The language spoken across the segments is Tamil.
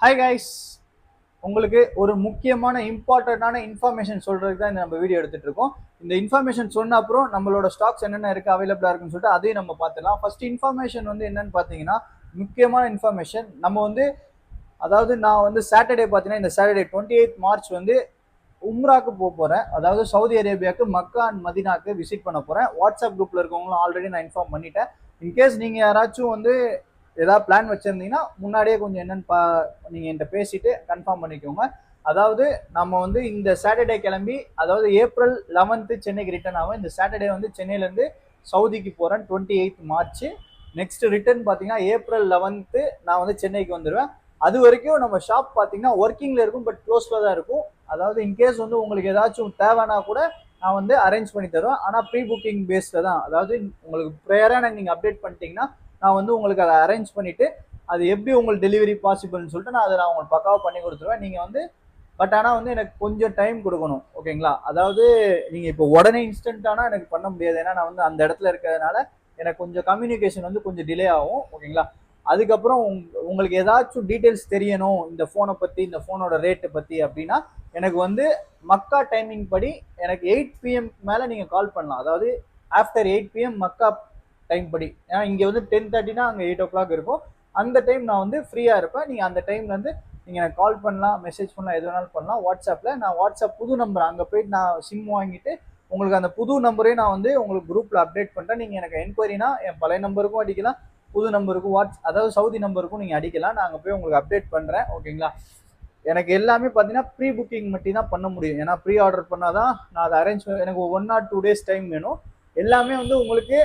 ஹாய் கைஸ், உங்களுக்கு ஒரு முக்கியமான இம்பார்ட்டண்ட்டான இன்ஃபர்மேஷன் சொல்றதுக்கு தான் நம்ம வீடியோ எடுத்துட்டு இருக்கோம். இந்த இன்ஃபர்மேஷன் சொன்ன அப்புறம் நம்மளோட ஸ்டாக்ஸ் என்னென்ன இருக்கு அவைலபிளா இருக்குன்னு சொல்லிட்டு அதையும் நம்ம பார்த்துலாம். ஃபர்ஸ்ட் இன்ஃபர்மேஷன் வந்து என்னன்னு பார்த்தீங்கன்னா, முக்கியமான இன்ஃபர்மேஷன் நம்ம வந்து அதாவது நான் வந்து சாட்டர்டே பார்த்தீங்கன்னா இந்த சாட்டர்டே 28 மார்ச் வந்து உம்ராக்கு போக போறேன். அதாவது சவுதி அரேபியாவுக்கு மக்கா அண்ட் மதினாக்கு விசிட் பண்ண போறேன். வாட்ஸ்அப் குரூப்ல இருக்கவங்களும் ஆல்ரெடி நான் இன்ஃபார்ம் பண்ணிட்டேன். இன்கேஸ் நீங்க யாராச்சும் வந்து ஏதாவது பிளான் வச்சிருந்தீங்கன்னா முன்னாடியே கொஞ்சம் என்னன்னு நீங்க என்கிட்ட பேசிட்டு கன்ஃபார்ம் பண்ணிக்கோங்க. அதாவது நம்ம வந்து இந்த சாட்டர்டே கிளம்பி அதாவது ஏப்ரல் 11 சென்னைக்கு ரிட்டர்ன் ஆகும். இந்த சாட்டர்டே வந்து சென்னையிலேருந்து சவுதிக்கு போகிறேன் 28 மார்ச். நெக்ஸ்ட் ரிட்டர்ன் பார்த்தீங்கன்னா ஏப்ரல் 11 நான் வந்து சென்னைக்கு வந்துடுவேன். அது வரைக்கும் நம்ம ஷாப் பார்த்தீங்கன்னா ஒர்க்கிங்கில் இருக்கும், பட் க்ளோஸில் தான் இருக்கும். அதாவது இன்கேஸ் வந்து உங்களுக்கு ஏதாச்சும் தேவைன்னா கூட நான் வந்து அரேஞ்ச் பண்ணி தருவேன். ஆனால் ப்ரீ புக்கிங் பேஸில் தான். அதாவது உங்களுக்கு ப்ரேயராக நீங்கள் அப்டேட் பண்ணிட்டீங்கன்னா நான் வந்து உங்களுக்கு அதை அரேஞ்ச் பண்ணிவிட்டு அது எப்படி உங்களுக்கு டெலிவரி பாசிபிள்னு சொல்லிட்டு நான் அதை உங்களுக்கு பக்காவாக பண்ணி கொடுத்துருவேன். நீங்கள் வந்து பட் ஆனால் வந்து எனக்கு கொஞ்சம் டைம் கொடுக்கணும், ஓகேங்களா? அதாவது நீங்கள் இப்போ உடனே இன்ஸ்டன்ட்டானா எனக்கு பண்ண முடியாது. ஏன்னா நான் வந்து அந்த இடத்துல இருக்கிறதுனால எனக்கு கொஞ்சம் கம்யூனிகேஷன் வந்து கொஞ்சம் டிலே ஆகும், ஓகேங்களா? அதுக்கப்புறம் உங்களுக்கு ஏதாச்சும் டீட்டெயில்ஸ் தெரியணும் இந்த ஃபோனை பற்றி, இந்த ஃபோனோட ரேட்டை பற்றி அப்படின்னா எனக்கு வந்து மக்கா டைமிங் படி எனக்கு 8 PM மேலே நீங்கள் கால் பண்ணலாம். அதாவது ஆஃப்டர் 8 PM மக்கா டைம் படி. ஏன்னா இங்கே வந்து 10:30னா அங்கே 8 o'clock இருக்கும். அந்த டைம் நான் வந்து ஃப்ரீயாக இருப்பேன். நீங்கள் அந்த டைம்லேருந்து நீங்கள் எனக்கு கால் பண்ணலாம், மெசேஜ் பண்ணலாம், எது வேணாலும் பண்ணலாம். வாட்ஸ்அப்பில் நான் வாட்ஸ்அப் புது நம்பர் அங்கே போயிட்டு நான் சிம் வாங்கிட்டு உங்களுக்கு அந்த புது நம்பரையும் நான் வந்து உங்களுக்கு குரூப்பில் அப்டேட் பண்ணுறேன். நீங்கள் எனக்கு என்கொயரினா என் பழைய நம்பருக்கும் அடிக்கலாம், புது நம்பருக்கும் அதாவது சவுதி நம்பருக்கும் நீங்கள் அடிக்கலாம். நான் அங்கே போய் உங்களுக்கு அப்டேட் பண்ணுறேன், ஓகேங்களா? எனக்கு எல்லாமே பார்த்தீங்கன்னா ப்ரீ புக்கிங் மட்டும் தான் பண்ண முடியும். ஏன்னா ப்ரீ ஆர்டர் பண்ணால் தான் நான் அதை அரேஞ்ச் எனக்கு 1 or 2 days டைம் வேணும். எல்லாமே வந்து உங்களுக்கு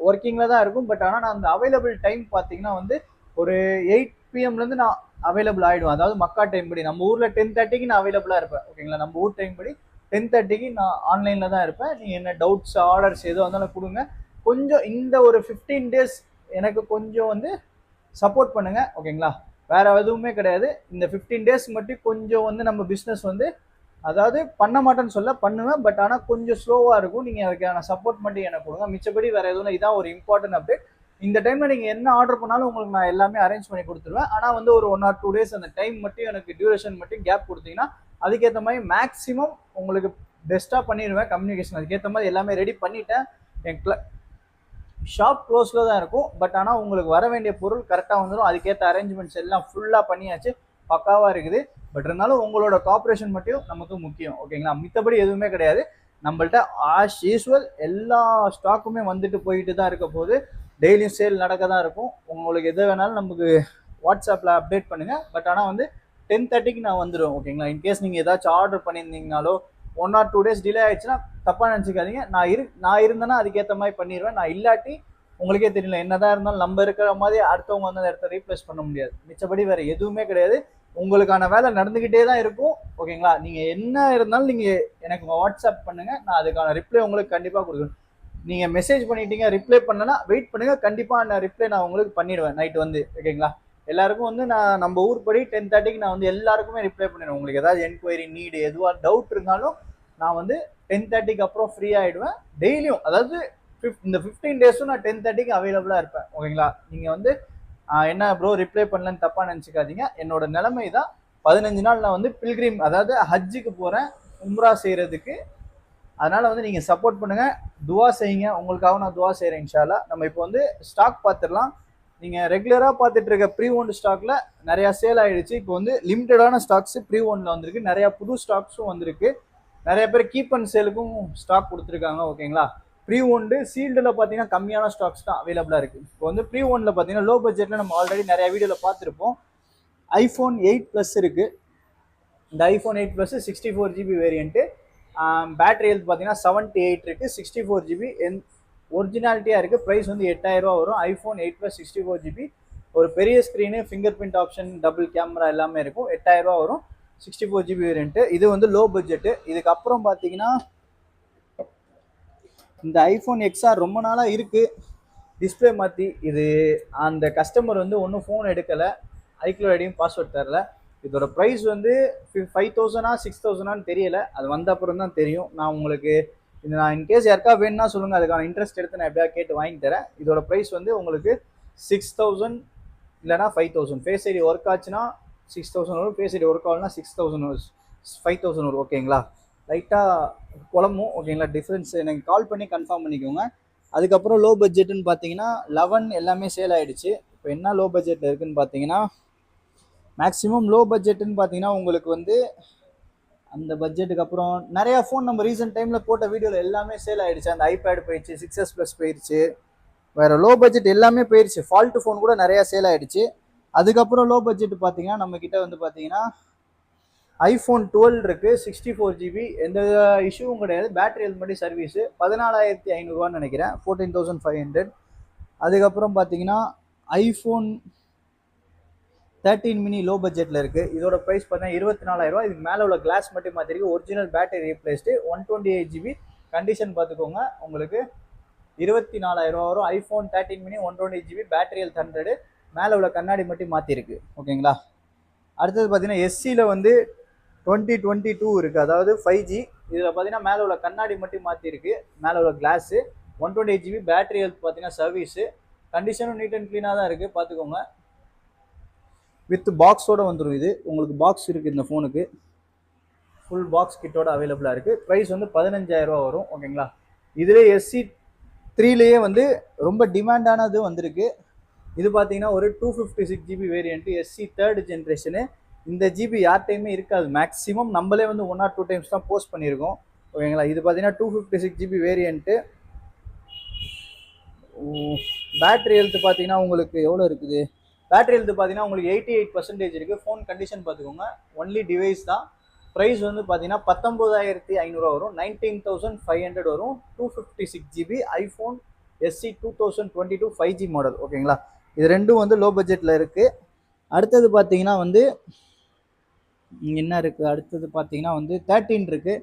ஒர்க்கிங்கில் தான் இருக்கும். பட் ஆனால் நான் அந்த அவைலபிள் டைம் பார்த்தீங்கன்னா வந்து ஒரு 8 PMலேருந்து நான் அவைலபிள் ஆகிடுவேன். அதாவது மக்கா டைம் படி நம்ம ஊரில் 10:30க்கு நான் அவைலபிளாக இருப்பேன், ஓகேங்களா? நம்ம ஊர் டைம் படி 10:30க்கு நான் ஆன்லைனில் தான் இருப்பேன். நீங்கள் என்ன டவுட்ஸ் ஆர்டர்ஸ் எதுவும் இருந்தாலும் கொடுங்க. கொஞ்சம் இந்த ஒரு 15 days எனக்கு கொஞ்சம் வந்து சப்போர்ட் பண்ணுங்க, ஓகேங்களா? வேற எதுவுமே கிடையாது. இந்த 15 days மட்டும் கொஞ்சம் வந்து நம்ம பிஸ்னஸ் வந்து அதாவது பண்ண மாட்டேன்னு சொல்ல, பண்ணுவேன். பட் ஆனால் கொஞ்சம் ஸ்லோவாக இருக்கும். நீங்கள் அதுக்கான சப்போர்ட் மட்டும் எனக்கு கொடுங்க. மிச்சப்படி வேற எதுவும் இதான் ஒரு இம்பார்ட்டன்ட் அப்டேட். இந்த டைமில் நீங்கள் என்ன ஆர்டர் பண்ணாலும் உங்களுக்கு நான் எல்லாமே அரேஞ்ச் பண்ணி கொடுத்துருவேன். ஆனால் வந்து ஒரு 1 or 2 days அந்த டைம் மட்டும் எனக்கு டியூரேஷன் மட்டும் கேப் கொடுத்தீங்கன்னா அதுக்கேற்ற மாதிரி மேக்ஸிமம் உங்களுக்கு பெஸ்ட்டாக பண்ணிடுவேன். கம்யூனிகேஷன் அதுக்கேற்ற மாதிரி எல்லாமே ரெடி பண்ணிட்டேன். என் ஷாப் க்ளோஸில் தான் இருக்கும். பட் ஆனால் உங்களுக்கு வர வேண்டிய பொருள் கரெக்டாக வந்துடும். அதுக்கேற்ற அரேஞ்ச்மெண்ட்ஸ் எல்லாம் ஃபுல்லாக பண்ணியாச்சு, பக்காவாக இருக்குது. பட் இருந்தாலும் உங்களோட கார்பரேஷன் மட்டும் நமக்கு முக்கியம், ஓகேங்களா? மித்தபடி எதுவுமே கிடையாது. நம்மள்ட்ட ஆஸ் யூஸ்வல் எல்லா ஸ்டாக்குமே வந்துட்டு போயிட்டு தான் இருக்க போது. டெய்லியும் சேல் நடக்க தான் இருக்கும். உங்களுக்கு எது வேணாலும் நமக்கு வாட்ஸ்அப்பில் அப்டேட் பண்ணுங்கள். பட் ஆனால் வந்து 10:30க்கு நான் வந்துடுவேன், ஓகேங்களா? இன்கேஸ் நீங்கள் ஏதாச்சும் ஆர்டர் பண்ணியிருந்தீங்கனாலோ 1 or 2 days டிலே ஆயிடுச்சுன்னா தப்பாக நினச்சிக்காதீங்க. நான் இருந்தேன்னா அதுக்கேற்ற மாதிரி பண்ணிடுவேன். நான் இல்லாட்டி உங்களுக்கே தெரியல, என்னதான் இருந்தாலும் நம்ம இருக்கிற மாதிரி அடுத்தவங்க வந்து அந்த இடத்த ரீப்ளேஸ் பண்ண முடியாது. மிச்சபடி வேற எதுவுமே கிடையாது. உங்களுக்கான வேலை நடந்துகிட்டே தான் இருக்கும், ஓகேங்களா? நீங்க என்ன இருந்தாலும் நீங்க எனக்கு வாட்ஸ்அப் பண்ணுங்க, நான் அதுக்கான ரிப்ளை உங்களுக்கு கண்டிப்பா கொடுக்குறேன். நீங்க மெசேஜ் பண்ணிட்டீங்க, ரிப்ளை பண்ணலன்னா வெயிட் பண்ணுங்க, கண்டிப்பா நான் ரிப்ளை நான் உங்களுக்கு பண்ணிடுவேன் நைட் வந்து, ஓகேங்களா? எல்லாருக்கும் வந்து நான் நம்ம ஊர் படி 10:30க்கு நான் வந்து எல்லாருக்குமே ரிப்ளை பண்ணிடுவேன். உங்களுக்கு ஏதாவது என்கொயரி நீடு எதுவாக டவுட் இருந்தாலும் நான் வந்து 10:30க்கு அப்புறம் ஃப்ரீ ஆகிடுவேன். டெய்லியும் அதாவது இந்த 15 days நான் 10:30க்கு அவைலபிளாக இருப்பேன், ஓகேங்களா? நீங்கள் வந்து என்ன ப்ரோ ரிப்ளை பண்ணலன்னு தப்பாக நினச்சிக்காதீங்க. என்னோட நிலைமை தான். 15 நாள் நான் வந்து பில்கிரிம் அதாவது ஹஜ்ஜுக்கு போகிறேன் உம்ரா செய்கிறதுக்கு. அதனால் வந்து நீங்கள் சப்போர்ட் பண்ணுங்கள், துவா செய்யுங்க. உங்களுக்காக நான் துவா செய்கிறேன் இன்ஷா அல்லாஹ். நம்ம இப்போ வந்து ஸ்டாக் பார்த்துடலாம். நீங்கள் ரெகுலராக பார்த்துட்டு இருக்க ப்ரீ ஓன்டு ஸ்டாக்ல நிறையா சேல் ஆகிடுச்சு. இப்போ வந்து லிமிட்டடான ஸ்டாக்ஸ் ப்ரீ ஓனில் வந்திருக்கு. நிறையா புது ஸ்டாக்ஸும் வந்திருக்கு. நிறைய பேர் கீப் அண்ட் சேலுக்கும் ஸ்டாக் கொடுத்துருக்காங்க, ஓகேங்களா? ப்ரீ ஓன்டு சீல்டில் பார்த்தீங்கன்னா கம்மியான ஸ்டாக்ஸ் தான் அவைலபிளாக இருக்குது. இப்போ வந்து ப்ரீ ஓனில் பார்த்தீங்கன்னா லோ பட்ஜெட்டில் நம்ம ஆல்ரெடி நிறைய வீடியோவில் பார்த்துருப்போம். iPhone 8 Plus இருக்குது. இந்த iPhone 8 Plus 64GB variant. Battery health பார்த்தீங்கன்னா 78 இருக்குது. 64GB ஒரிஜினாலிட்டியாக இருக்குது. ப்ரைஸ் வந்து 8000 ரூபா வரும். iPhone 8 Plus 64GB, ஒரு பெரிய screen, finger print option, double camera எல்லாமே இருக்கும். 8000 ரூபா வரும். 64GB variant. இது வந்து லோ பட்ஜெட்டு. இதுக்கப்புறம் பார்த்தீங்கன்னா இந்த iPhone XR ரொம்ப நாளாக இருக்குது. டிஸ்பிளே மாற்றி இது அந்த கஸ்டமர் வந்து ஒன்றும் ஃபோன் எடுக்கலை, ஐக்ளோட் ஐடியும் பாஸ்வேர்ட் தரல. இதோட ப்ரைஸ் வந்து 5000 6000 தெரியல. அது வந்த அப்புறம் தான் தெரியும். நான் உங்களுக்கு இது நான் இன்கேஸ் யாருக்கா வேணும்னா சொல்லுங்கள், அதுக்கான இன்ட்ரெஸ்ட் எடுத்து நான் எப்படியா கேட்டு வாங்கி தரேன். இதோட ப்ரைஸ் வந்து உங்களுக்கு 6000 இல்லைனா 5000. ஃபேஸ் ஐடி ஒர்க் ஆச்சுன்னா 6000 வரும். பேசிட்டு ஒரு கால்னா 6000 வரும், 5000 வரும். ஓகேங்களா, லைட்டாக குழம்பும். ஓகேங்களா, டிஃப்ரென்ஸ் எனக்கு கால் பண்ணி கன்ஃபார்ம் பண்ணிக்கோங்க. அதுக்கப்புறம் லோ பட்ஜெட்டுன்னு பார்த்தீங்கன்னா 11 எல்லாமே சேல் ஆகிடுச்சு. இப்போ என்ன லோ பட்ஜெட்டில் இருக்குதுன்னு பார்த்தீங்கன்னா, மேக்ஸிமம் லோ பட்ஜெட்டுன்னு பார்த்தீங்கன்னா உங்களுக்கு வந்து அந்த பட்ஜெட்டுக்கு அப்புறம் நிறையா ஃபோன் நம்ம ரீசெண்ட் டைமில் போட்ட வீடியோவில் எல்லாமே சேல் ஆகிடுச்சு. அந்த ஐபேட் போயிடுச்சு, 6s Plus போயிடுச்சு, வேறு லோ பட்ஜெட் எல்லாமே போயிடுச்சு. ஃபால்ட்டு ஃபோன் கூட நிறையா சேல் ஆகிடுச்சு. அதுக்கப்புறம் லோ பட்ஜெட் பார்த்தீங்கன்னா நம்மக்கிட்ட வந்து பார்த்தீங்கன்னா iPhone 12 இருக்குது, 64GB, எந்த இஷ்யூவும் கிடையாது. பேட்டரி ஹெல்த் மட்டும் சர்வீஸு 14500 நினைக்கிறேன், 14500. அதுக்கப்புறம் பார்த்தீங்கன்னா iPhone 13 mini லோ பட்ஜெட்டில் இருக்குது. இதோட ப்ரைஸ் பார்த்தீங்கன்னா 24000. இதுக்கு மேலே உள்ள கிளாஸ் மட்டும் மாற்றிருக்கு. Original battery replaced, 128GB. Condition பார்த்துக்கோங்க, உங்களுக்கு 24000 வரும். iPhone 13 mini 128GB, battery health 100, மேலே உள்ள கண்ணாடி மட்டும் மாற்றிருக்கு. ஓகேங்களா. அடுத்தது பார்த்தீங்கன்னா எஸ்சியில் வந்து 2022 இருக்குது, அதாவது 5G. இதில் பார்த்தீங்கன்னா மேலே உள்ள கண்ணாடி மட்டும் மாற்றிருக்கு, மேலே உள்ள கிளாஸு, 128GB. பேட்டரி ஹெல்த் பார்த்தீங்கன்னா சர்வீஸு, கண்டிஷனும் நீட் அண்ட் க்ளீனாக தான் இருக்குது, பார்த்துக்கோங்க. வித் பாக்ஸோடு வந்துடும். இது உங்களுக்கு பாக்ஸ் இருக்குது, இந்த ஃபோனுக்கு ஃபுல் பாக்ஸ் கிட்டோட அவைலபிளாக இருக்குது. ப்ரைஸ் வந்து 15000 வரும். ஓகேங்களா. இதிலே SC3லேயே வந்து ரொம்ப டிமாண்டானது வந்திருக்கு. இது பார்த்தீங்கன்னா ஒரு 256GB variant, SC 3rd generation. இந்த ஜிபி யார்டையுமே இருக்காது, மேக்ஸிமம் நம்மளே வந்து 1 or 2 times தான் போஸ்ட் பண்ணியிருக்கோம். ஓகேங்களா. இது பார்த்தீங்கன்னா 256GB வேரியண்ட்டு. பேட்டரி ஹெல்த் பார்த்தீங்கன்னா உங்களுக்கு எவ்வளோ இருக்குது? பேட்டரி ஹெல்த் பார்த்தீங்கன்னா உங்களுக்கு 88% இருக்குது. ஃபோன் கண்டிஷன் பார்த்துக்கோங்க, ஒன்லி டிவைஸ் தான். ப்ரைஸ் வந்து பார்த்தீங்கன்னா 19500 வரும், 19500 வரும். 256GB iPhone SC 2022 5G model. ஓகேங்களா. இது ரெண்டும் வந்து லோ பட்ஜெட்டில் இருக்குது. அடுத்தது பார்த்தீங்கன்னா வந்து என்ன இருக்குது, அடுத்தது பார்த்தீங்கன்னா வந்து 13 இருக்குது.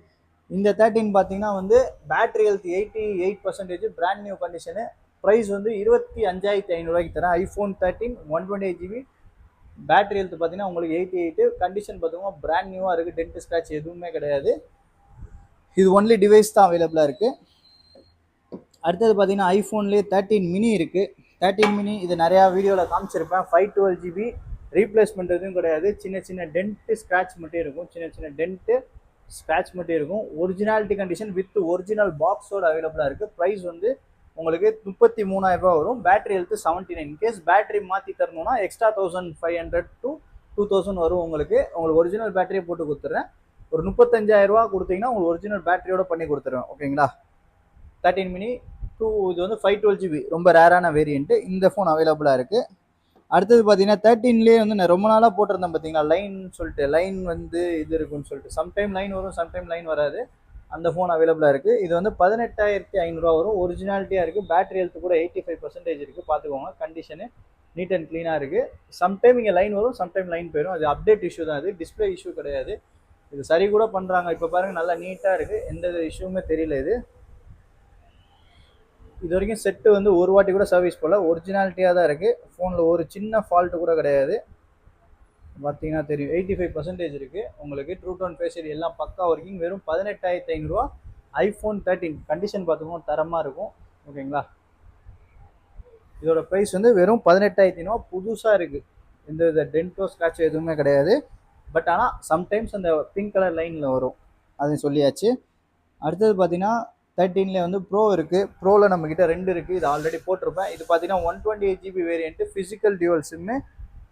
இந்த 13 பார்த்தீங்கன்னா வந்து battery health 88%, brand new condition. Price வந்து 25500 தரேன். iPhone 13 128GB, பேட்டரி ஹெல்த் பார்த்தீங்கன்னா உங்களுக்கு 88, கண்டிஷன் பார்த்தீங்கன்னா பிராண்ட் நியூவாக இருக்குது, டென்ட் ஸ்க்ராட்ச் எதுவுமே கிடையாது. இது ஒன்லி டிவைஸ் தான் அவைலபிளாக இருக்குது. அடுத்தது பார்த்தீங்கன்னா ஐஃபோன்லேயே 13 மினி இருக்குது. 13 மினி இது நிறையா வீடியோவில் காமிச்சிருப்பேன். 512GB, ரீப்ளேஸ்மெண்ட் எதுவும் கிடையாது. சின்ன சின்ன டென்ட்டு ஸ்க்ராட்ச் மட்டும் இருக்கும், சின்ன சின்ன டென்ட்டு ஸ்க்ராட்ச் மட்டும் இருக்கும். ஒரிஜினாலிட்டி கண்டிஷன் வித் ஒரிஜினல் பாக்ஸோடு அவைலபிளாக இருக்குது. ப்ரைஸ் வந்து உங்களுக்கு 33000 வரும். Battery health 79. இன்கேஸ் பேட்டரி மாற்றி தரணும்னா எக்ஸ்ட்ரா 1500 to 2000 வரும். உங்களுக்கு ஒரிஜினல் பேட்டரியை போட்டு கொடுத்துட்றேன். ஒரு 35000 கொடுத்தீங்கன்னா உங்களுக்கு ஒரிஜினல் பேட்டரியோட பண்ணி கொடுத்துருவேன். ஓகேங்களா. 13 மினி 2, இது வந்து 512GB, ரொம்ப ரேரான வேரியண்ட்டு. இந்த ஃபோன் அவைலபிளாக இருக்குது. அடுத்தது பார்த்தீங்கன்னா 13லேயே வந்து நான் ரொம்ப நாளாக போட்டிருந்தேன் பார்த்தீங்கன்னா, லைன் சொல்லிட்டு, லைன் வந்து இது இருக்குன்னு சொல்லிட்டு, சம்டைம் லைன் வரும், சம்டைம் லைன் வராது. அந்த ஃபோன் அவைலபிளாக இருக்குது. இது வந்து 18500 வரும். ஒரிஜினாலிட்டியாக இருக்குது. பேட்டரி ஹெல்த் கூட 85% இருக்குது, பார்த்துக்கோங்க. கண்டிஷனு நீட் அண்ட் க்ளீனாக இருக்குது. சம்டைம் இங்கே லைன் வரும், சம்டைம் லைன் போயிடும். அது அப்டேட் இஷ்யூ தான், அது டிஸ்பிளே இஷ்யூ கிடையாது. இது சரி கூட பண்ணுறாங்க. இப்போ பாருங்கள், நல்லா நீட்டாக இருக்குது, எந்த இஷ்யூமே தெரியல. இது வரைக்கும் செட்டு வந்து ஒரு வாட்டி கூட சர்வீஸ் போல், ஒரிஜினாலிட்டியாக தான் இருக்குது. ஃபோனில் ஒரு சின்ன ஃபால்ட்டு கூட கிடையாது, பார்த்தீங்கன்னா தெரியும். 85% இருக்குது உங்களுக்கு. ட்ரூ டோன் ஃபேஸ் ஐடி எல்லாம் பக்கா ஒர்க்கிங். வெறும் 18500. iPhone 13 கண்டிஷன் பார்த்துக்கோங்க, தரமாக இருக்கும். ஓகேங்களா. இதோட ப்ரைஸ் வந்து வெறும் 18500. புதுசாக இருக்குது, எந்த டென்டோ ஸ்க்ராட்ச் எதுவுமே கிடையாது. பட் ஆனால் சம்டைம்ஸ் அந்த பிங்க் கலர் லைனில் வரும், அது சொல்லியாச்சு. அடுத்தது பார்த்தீங்கன்னா 13ல வந்து ப்ரோ இருக்குது. ப்ரோவில் நம்மக்கிட்ட 2 இருக்குது, இது ஆல்ரெடி போட்டிருப்பேன். இது பார்த்தீங்கன்னா 128GB variant, physical dual sim.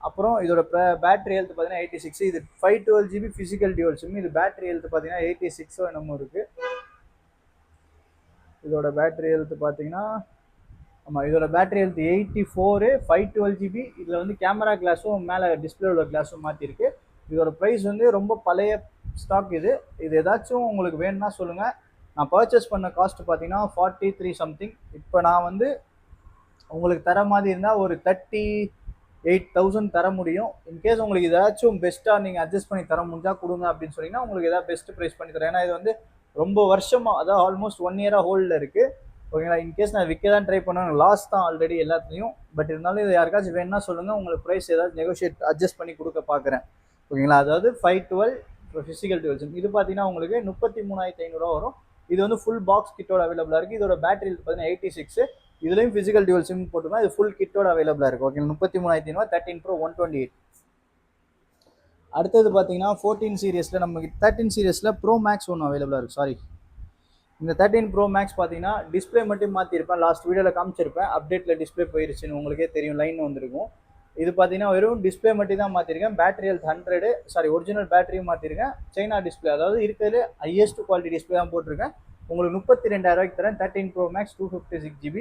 அப்புறம் இதோட பேட்டரி ஹெல்த் பார்த்தீங்கன்னா 86. இது 512GB ஃபிசிக்கல் டியூவல் சிம்மு. இது பேட்டரி ஹெல்த் பார்த்தீங்கன்னா 86 என்னமோ இருக்குது. இதோட பேட்டரி ஹெல்த் பார்த்தீங்கன்னா, ஆமாம், இதோட பேட்டரி ஹெல்த் 84, 512GB. இதில் வந்து கேமரா கிளாஸும் மேலே டிஸ்பிளே உள்ள கிளாஸும் மாற்றிருக்கு. இதோட ப்ரைஸ் வந்து ரொம்ப பழைய ஸ்டாக். இது ஏதாச்சும் உங்களுக்கு வேணும்னா சொல்லுங்கள். நான் பர்ச்சேஸ் பண்ண காஸ்ட் பார்த்தீங்கன்னா 43 சம்திங். இப்போ நான் வந்து உங்களுக்கு தர மாதிரி இருந்தால் ஒரு 38,000 தர முடியும். இன்கேஸ் உங்களுக்கு ஏதாச்சும் பெஸ்ட்டாக நீங்கள் அட்ஜஸ்ட் பண்ணி தர முடிஞ்சால் கொடுங்க அப்படின்னு சொன்னீங்கன்னா உங்களுக்கு ஏதாவது பெஸ்ட் ப்ரைஸ் பண்ணி தரேன். ஏன்னா இது வந்து ரொம்ப வருஷமாக, அதாவது ஆல்மோஸ்ட் 1 இயராக ஹோல்டில் இருக்குது. ஓகேங்களா. இன்கேஸ் நான் விற்க தான் ட்ரை பண்ணுவேன், லாஸ் தான் ஆல்ரெடி எல்லாத்துலேயும். பட் இருந்தாலும் இது யாருக்காச்சும் வேணும்னா சொல்லுங்கள், உங்களுக்கு ப்ரைஸ் ஏதாவது நெகோஷியேட் அட்ஜஸ்ட் பண்ணி கொடுக்க பார்க்குறேன். ஓகேங்களா. அதாவது 512 ஃபிசிக்கல் டியூவல். இது பார்த்தீங்கன்னா உங்களுக்கு 33500 வரும். இது வந்து ஃபுல் பாக்ஸ் கிட்டோட அவைலபிளாக இருக்குது. இதோட பேட்டரி பார்த்தீங்கன்னா 86. இதுலேயும் ஃபிசிக்கல் டியூவல் சிம் போட்டுருந்தா இது ஃபுல் கிட்டோட அவைலபிளாக இருக்குது. ஓகே. 33500. 13 Pro 128. அடுத்தது பார்த்தீங்கன்னா 14 சீரியஸில் நமக்கு 13 சீரியஸில் ப்ரோ மேக்ஸ் ஒன்று அவைலபிளாக இருக்குது. சாரி, இந்த 13 ப்ரோ மேக்ஸ் பார்த்தீங்கன்னா டிஸ்பிளே மட்டும் மாற்றிருப்பேன். லாஸ்ட் வீடியோவில் காமிச்சிருப்பேன். அப்டேட்டில் டிஸ்பிளே போயிருச்சுன்னு உங்களுக்கே தெரியும், லைன் வந்திருக்கும். இது பார்த்தீங்கன்னா வெறும் டிஸ்பிளே மட்டும் தான் மாற்றிருக்கேன். பேட்டரி ஹெல்த் 100, சாரி ஒரிஜினல் பேட்டரியும் மாற்றிருக்கேன். சைனா டிஸ்பிளே, அதாவது இருக்கிறது ஹையஸ்ட் குவாலிட்டி டிஸ்பிளே தான் போட்டிருக்கேன். உங்களுக்கு 32,000 தரேன். 13 ப்ரோ மேக்ஸ் 256GB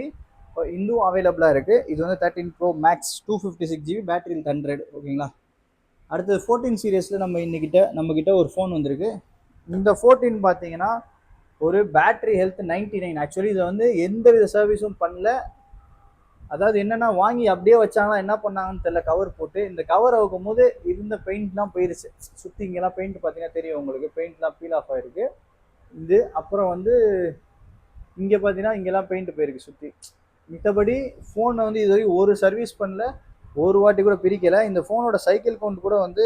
இன்னும் அவைலபிளாக இருக்குது. இது வந்து 13 bro maths 256GB battery health 100. ஓகேங்களா. அடுத்தது 14 சீரியஸில் நம்மக்கிட்ட ஒரு ஃபோன் வந்திருக்கு. இந்த 14 பார்த்தீங்கன்னா ஒரு பேட்டரி ஹெல்த் 99. ஆக்சுவலி இதை வந்து எந்த வித சர்வீஸும் பண்ணல. அதாவது என்னன்னா, வாங்கி அப்படியே வச்சாங்களா என்ன பண்ணாங்கன்னு தெரியல, கவர் போட்டு. இந்த கவர் அவுக்கும் போது இருந்த பெயிண்ட்லாம் போயிருச்சு. சுற்றி இங்கெல்லாம் பெயிண்ட் பார்த்தீங்கன்னா தெரியும் உங்களுக்கு, பெயிண்ட்லாம் பீல் ஆஃப் ஆயிருக்கு. இது அப்புறம் வந்து இங்கே பார்த்தீங்கன்னா இங்கெல்லாம் பெயிண்ட் போயிருக்கு சுற்றி. மித்தபடி ஃபோனை வந்து இது வரைக்கும் ஒரு சர்வீஸ் பண்ணல, ஒரு வாட்டி கூட பிரிக்கலை. இந்த ஃபோனோட சைக்கிள் கவுண்ட் கூட வந்து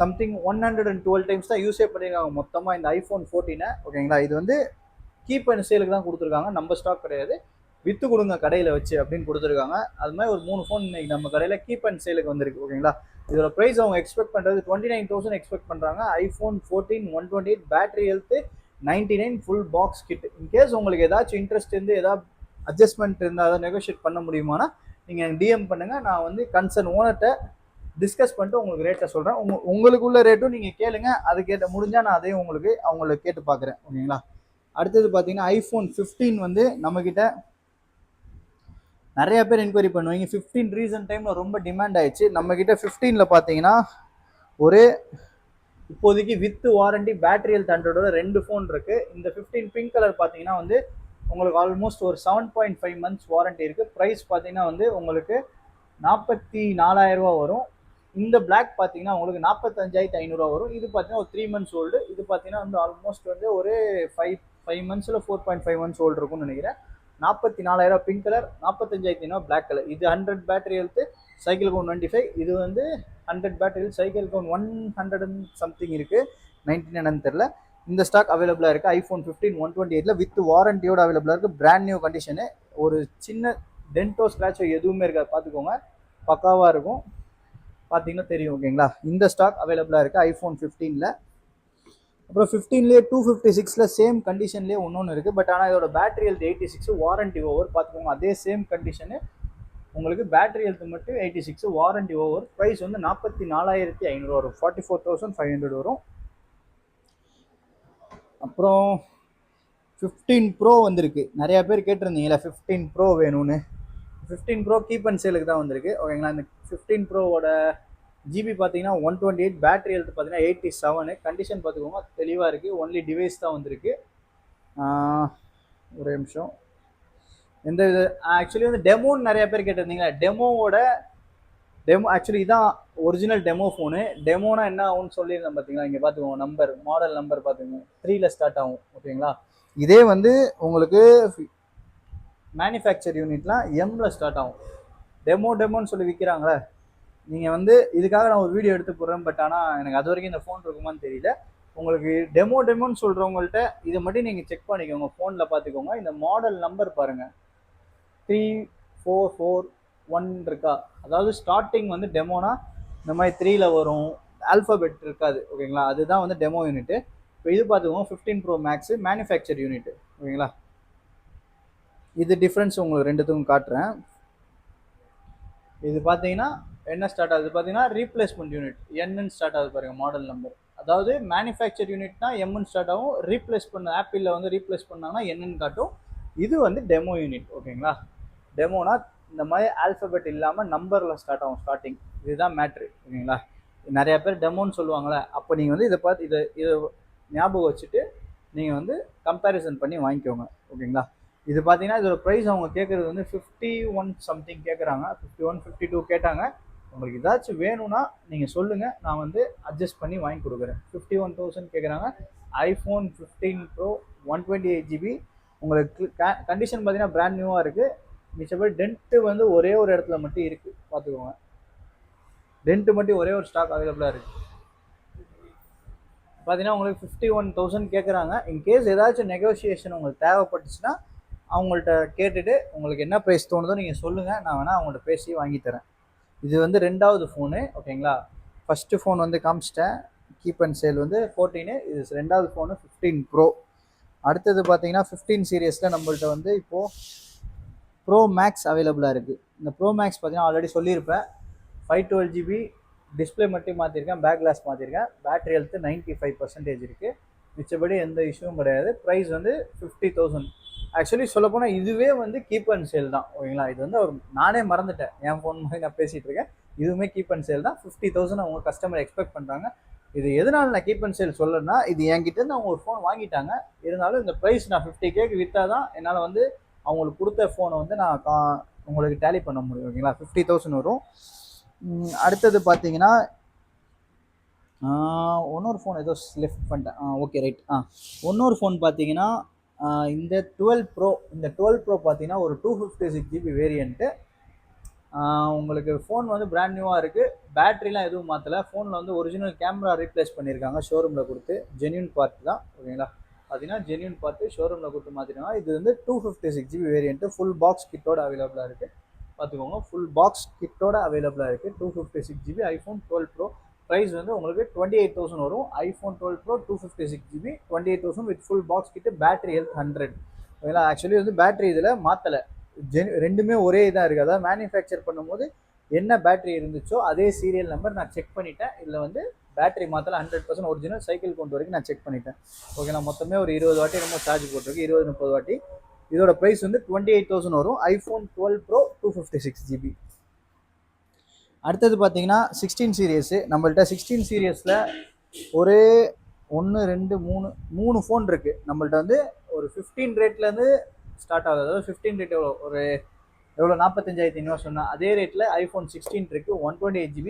சம்திங் 112 டைம்ஸ் தான் யூஸே பண்ணியிருக்காங்க மொத்தமாக இந்த ஐஃபோன் 14. ஓகேங்களா. இது வந்து கீப் அண்ட் சேலுக்கு தான் கொடுத்துருக்காங்க, நம்ம ஸ்டாக் கிடையாது. விற்று கொடுங்க கடையில் வச்சு அப்படின்னு கொடுத்துருக்காங்க. அது மாதிரி ஒரு 3 ஃபோன் இன்னைக்கு நம்ம கடையில் கீப் அண்ட் சேலுக்கு வந்திருக்கு. ஓகேங்களா. இதோட ப்ரைஸ் அவங்க எக்ஸ்பெக்ட் பண்ணுறது 29,000 எக்ஸ்பெக்ட் பண்ணுறாங்க. IPhone 14 128, battery health 99, full box kit. In case உங்களுக்கு ஏதாச்சும் இன்ட்ரெஸ்ட் இருந்து ஏதாவது அட்ஜஸ்ட்மெண்ட் இருந்தால் அதை நெகோஷியேட் பண்ண முடியுமானா நீங்கள் டிஎம் பண்ணுங்கள். நான் வந்து கன்சர்ன் ஓனர்கிட்ட டிஸ்கஸ் பண்ணிட்டு உங்களுக்கு ரேட்டை சொல்கிறேன். உங்களுக்குள்ள ரேட்டும் நீங்கள் கேளுங்க. அது முடிஞ்சால் நான் அதையும் அவங்கள கேட்டு பார்க்குறேன். ஓகேங்களா. அடுத்தது பார்த்தீங்கன்னா ஐஃபோன் 15 வந்து நம்மக்கிட்ட நிறைய பேர் என்கொயரி பண்ணுவீங்க. 15 ரீசன்ட் டைமில் ரொம்ப டிமாண்ட் ஆயிடுச்சு. நம்மக்கிட்ட 15ல் பார்த்தீங்கன்னா ஒரு இப்போதைக்கு வித் வாரண்டி பேட்டரி ஹெல்த் 100ஓட 2 ஃபோன் இருக்குது. இந்த 15 பிங்க் கலர் பார்த்தீங்கன்னா வந்து உங்களுக்கு ஆல்மோஸ்ட் ஒரு 7.5 months வாரண்டி இருக்குது. ப்ரைஸ் பார்த்தீங்கன்னா வந்து உங்களுக்கு 44,000 வரும். இந்த பிளாக் பார்த்தீங்கன்னா உங்களுக்கு 45,500 வரும். இது பார்த்தீங்கன்னா ஒரு 3 months ஓல்டு. இது பார்த்தீங்கன்னா வந்து ஆல்மோஸ்ட் வந்து ஒரு 5 months 4.5 months ஓல்டு இருக்கும்னு நினைக்கிறேன். 44,000 பிங்க் கலர், 45,500 பிளாக் கலர். இது 100 பேட்டரி ஹெல்த்து, சைக்கிள் கவுண்ட் 25. இது வந்து 100 battery health, cycle count 100 something இருக்குது, 99 தெரியல. இந்த ஸ்டாக் அவைலபிளாக இருக்குது. ஐஃபோன் 15 128 வித் வாரண்டியோட அவைலபிளாக இருக்குது. Brand new condition. ஒரு சின்ன டென்ட்டோ ஸ்க்ராச்சோ எதுவுமே இருக்காது, பார்த்துக்கோங்க. பக்காவாக இருக்கும், பார்த்தீங்கன்னா தெரியும். ஓகேங்களா. இந்த ஸ்டாக் அவைலபிளாக இருக்குது ஐஃபோன் 15ல். அப்புறம் 15லேயே 256ல் சேம் கண்டிஷன்லேயே ஒன்று இருக்குது. பட் ஆனால் இதோட பேட்டரி ஹெல்த் 86, வாரண்டி ஓவர். பார்த்துக்கோங்க, அதே சேம் கண்டிஷனு. உங்களுக்கு பேட்டரி ஹெல்த் மட்டும் 86, வாரண்டி ஓவர். ப்ரைஸ் வந்து 44,500 வரும், 44,500 வரும். அப்புறம் 15 ப்ரோ வந்திருக்கு. நிறையா பேர் கேட்டிருந்தீங்களா 15 ப்ரோ வேணும்னு. 15 ப்ரோ கீப் அண்ட் சேலுக்கு தான் வந்திருக்கு. ஓகேங்களா. இந்த 15 ப்ரோவோட ஜிபி பார்த்தீங்கன்னா 128, பேட்டரி ஹெல்த் பார்த்தீங்கன்னா 87. கண்டிஷன் பார்த்துக்கோங்க, தெளிவாக இருக்குது. ஒன்லி டிவைஸ் தான் வந்திருக்கு. ஒரு நிமிஷம். எந்த இது ஆக்சுவலி வந்து டெமோன்னு நிறைய பேர் கேட்டிருந்தீங்களா. டெமோ ஆக்சுவலி இதான் ஒரிஜினல் டெமோ ஃபோனு. டெமோனா என்ன ஆகும்னு சொல்லியிருந்தேன் பார்த்தீங்களா. இங்கே பார்த்துக்கோங்க, நம்பர், மாடல் நம்பர் பார்த்துக்கோங்க, 3ல் ஸ்டார்ட் ஆகும். ஓகேங்களா. இதே வந்து உங்களுக்கு மேனுஃபேக்சர் யூனிட்லாம் எம்மில் ஸ்டார்ட் ஆகும். டெமோன்னு சொல்லி விற்கிறாங்களே, நீங்கள் வந்து இதுக்காக நான் ஒரு வீடியோ எடுத்து போடுறேன். பட் ஆனால் எனக்கு அது வரைக்கும் இந்த ஃபோன் இருக்குமான்னு தெரியல. உங்களுக்கு டெமோன்னு சொல்கிறவங்கள்ட்ட இதை மட்டும் நீங்கள் செக் பண்ணிக்கோங்க, ஃபோனில் பார்த்துக்கோங்க. இந்த மாடல் நம்பர் பாருங்கள், 3441 இருக்கா. அதாவது ஸ்டார்டிங் வந்து டெமோனா இந்த மாதிரி 3ல் வரும், ஆல்ஃபபெட் இருக்காது. ஓகேங்களா. அதுதான் வந்து டெமோ யூனிட்டு. இப்போ இது பார்த்துக்கோங்க, 15 ப்ரோ மேக்ஸு மேனுஃபேக்சர் யூனிட்டு. ஓகேங்களா. இது டிஃப்ரென்ஸ் உங்களுக்கு ரெண்டுத்துக்கும் காட்டுறேன். இது பார்த்தீங்கன்னா என்ன ஸ்டார்ட் ஆகுது பார்த்தீங்கன்னா ரீப்ளேஸ்மெண்ட் யூனிட், என்னன்னு ஸ்டார்ட் ஆகுது பாருங்கள் மாடல் நம்பர். அதாவது மேனுஃபேக்சர் யூனிட்னா எம்னு ஸ்டார்ட் ஆகும், ரீப்ளேஸ் பண்ண ஆப்பிளில் வந்து ரீப்ளேஸ் பண்ணாங்கன்னா என்னன்னு காட்டும். இது வந்து டெமோ யூனிட். ஓகேங்களா. டெமோனா இந்த மாதிரி ஆல்ஃபபெட் இல்லாமல் நம்பரில் ஸ்டார்ட் ஆகும் ஸ்டார்டிங். இதுதான் மேட்ரு. ஓகேங்களா. நிறைய பேர் டெமோன்னு சொல்லுவாங்களே, அப்போ நீங்கள் வந்து இதை பார்த்து இதை ஞாபகம் வச்சுட்டு நீங்கள் வந்து கம்பேரிசன் பண்ணி வாங்கிக்கோங்க. ஓகேங்களா. இது பார்த்தீங்கன்னா இதோட ப்ரைஸ் அவங்க கேட்குறது வந்து 51 சம்திங் கேட்குறாங்க, 51 52 கேட்டாங்க. உங்களுக்கு ஏதாச்சும் வேணும்னா நீங்கள் சொல்லுங்கள், நான் வந்து அட்ஜஸ்ட் பண்ணி வாங்கி கொடுக்குறேன். 51,000 கேட்குறாங்க. IPhone 15 bro 128GB. உங்களுக்கு கண்டிஷன் பார்த்தீங்கன்னா பிராண்ட் நியூவாக இருக்குது. மிச்சபடி டென்ட்டு வந்து ஒரே ஒரு இடத்துல மட்டும் இருக்குது, பார்த்துக்கோங்க. டென்ட்டு மட்டும் ஒரே ஒரு ஸ்டாக் அவைலபிளாக இருக்குது. பார்த்தீங்கன்னா உங்களுக்கு 51,000 கேட்குறாங்க. இன்கேஸ் ஏதாச்சும் நெகோசியேஷன் உங்களுக்கு தேவைப்பட்டுச்சுன்னா அவங்கள்ட்ட கேட்டுட்டு உங்களுக்கு என்ன ப்ரைஸ் தோணுதோ நீங்கள் சொல்லுங்கள், நான் வேணால் அவங்கள்ட்ட பேசி வாங்கி தரேன். இது வந்து 2வது ஃபோனு. ஓகேங்களா. ஃபஸ்ட்டு ஃபோன் வந்து காமிச்சிட்டேன், கீப் அண்ட் சேல் வந்து 14, இது ரெண்டாவது ஃபோனு 15 ப்ரோ. அடுத்தது பார்த்தீங்கன்னா 15 சீரியஸில் நம்மள்ட்ட வந்து இப்போது ப்ரோ மேக்ஸ் அவைலபிளாக இருக்குது. இந்த ப்ரோ மேக்ஸ் பார்த்தீங்கன்னா ஆல்ரெடி சொல்லியிருப்பேன், 512 GB, டிஸ்பிளே மட்டும் மாற்றிருக்கேன், பேக் கிளாஸ் மாற்றிருக்கேன், பேட்டரி ஹெல்த்து 95% இருக்குது, மிச்சபடி எந்த இஷ்யூவும் கிடையாது. ப்ரைஸ் வந்து 50,000. ஆக்சுவலி சொல்லப்போனால் இதுவே வந்து கீப் அண்ட் சேல் தான், ஓகேங்களா. இது வந்து நானே மறந்துட்டேன், என் ஃபோன் மாதிரி நான் பேசிகிட்டு இருக்கேன். இதுவுமே கீப் அண்ட் சேல் தான். 50,000 அவங்க கஸ்டமர் எக்ஸ்பெக்ட் பண்ணுறாங்க. இது எதனால நான் கீப் அண்ட் சேல் சொல்லணும்னா, இது என்கிட்டேருந்து அவங்க ஒரு ஃபோன் வாங்கிட்டாங்க, இருந்தாலும் இந்த ப்ரைஸ் நான் 50Kக்கு விற்றா தான் என்னால் வந்து அவங்களுக்கு கொடுத்த ஃபோனை வந்து நான் உங்களுக்கு டேலி பண்ண முடியும், ஓகேங்களா. 50,000 வரும். அடுத்தது பார்த்தீங்கன்னா இன்னொரு ஃபோன் ஏதோ லெஃப்ட் பண்ணிட்டேன். Okay right. இன்னொரு ஃபோன் பார்த்தீங்கன்னா இந்த 12 ப்ரோ. இந்த 12 ப்ரோ பார்த்தீங்கன்னா ஒரு 256GB வேரியண்ட்டு. உங்களுக்கு ஃபோன் வந்து பிராண்ட் நியூவாக இருக்குது, பேட்டரிலாம் எதுவும் மாற்றலை. ஃபோனில் வந்து ஒரிஜினல் கேமரா ரீப்ளேஸ் பண்ணியிருக்காங்க ஷோரூமில் கொடுத்து, ஜென்யூன் பார்ட் தான், ஓகேங்களா. பார்த்தீங்கன்னா ஜென்யூன் பார்த்து ஷோரூமில் கொடுத்து மாற்றினாங்க. இது வந்து 256GB வேரியண்ட்டு, ஃபுல் பாக்ஸ் கிட்டோட அவைலபிளாக இருக்குது. பார்த்துக்கோங்க, ஃபுல் பாக்ஸ் கிட்டோட அவைலபிளாக இருக்குது. 256GB iPhone 12 bro. ப்ரைஸ் வந்து உங்களுக்கு 28,000 வரும். IPhone 12 bro 256GB 28,000 with full box கிட்ட. பேட்டரி ஹெல்த் 100, ஓகேங்களா. ஆக்சுவலி வந்து பேட்டரி இதில் மாற்றலை, ரெண்டுமே ஒரே இதாக இருக்குது. அதாவது மேனுஃபேக்சர் பண்ணும்போது என்ன பேட்டரி இருந்துச்சோ அதே சீரியல் நம்பர் நான் செக் பண்ணிட்டேன். இதில் வந்து பேட்டரி மாற்றல, 100% ஒரிஜினல். சைக்கிள் கவுண்ட் வரைக்கும் நான் செக் பண்ணிட்டேன், ஓகேங்களா. மொத்தமே ஒரு 20 வாட்டி நம்ம சார்ஜ் போட்டிருக்கு, 20-30 வாட்டி. இதோட ப்ரைஸ் வந்து 28,000 வரும். IPhone 12 bro 256GB. அடுத்தது பார்த்தீங்கன்னா 16 சீரியஸு. நம்மள்ட்ட 16 சீரியஸில் ஒரே 1 2 3 ஃபோன் இருக்குது நம்மள்ட்ட. வந்து ஒரு 15 ரேட்லேருந்து ஸ்டார்ட் ஆகுது. அதாவது 15 ரேட் எவ்வளோ 45,500 சொன்னால் அதே ரேட்டில் ஐஃபோன் 16 இருக்குது, 128GB.